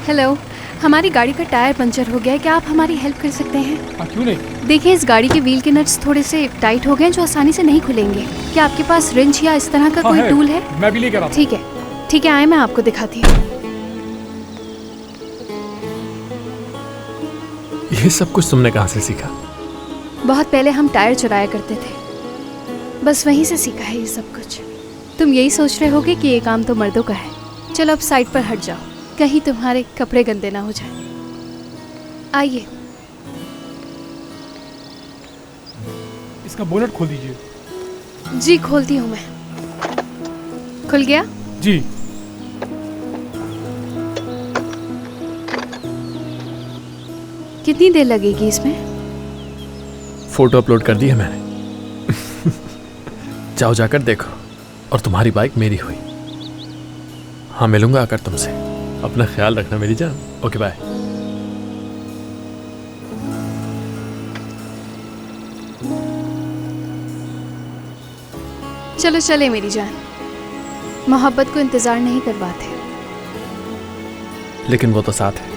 Hello, हमारी गाड़ी का टायर पंचर हो गया है, क्या आप हमारी हेल्प कर सकते हैं? क्यों नहीं? देखिए, इस गाड़ी के व्हील के नट्स थोड़े से टाइट हो गए हैं जो आसानी से नहीं खुलेंगे। क्या आपके पास रिंच या इस तरह का कोई टूल है? मैं भी लेकर आता हूं। ठीक है, आए मैं आपको दिखाती हूँ। ये सब कुछ तुमने कहाँ से सीखा? बहुत पहले हम टायर चुराया करते थे, बस वहीं से सीखा है ये सब कुछ। तुम यही सोच रहे होगे कि ये काम तो मर्दों का है। चलो अब साइड पर हट जाओ, कहीं तुम्हारे कपड़े गंदे ना हो जाए। आइए। इसका बोनट खोल दीजिए। जी खोलती हूँ मैं। खुल गया? जी। कितनी देर लगेगी इसमें? फोटो अपलोड कर दी है मैंने। जाओ जाकर देखो, और तुम्हारी बाइक मेरी हुई। हाँ, मिलूंगा आकर तुमसे। अपना ख्याल रखना मेरी जान। Okay bye. चलो चले मेरी जान, मोहब्बत को इंतजार नहीं करवाते। लेकिन वो तो साथ है।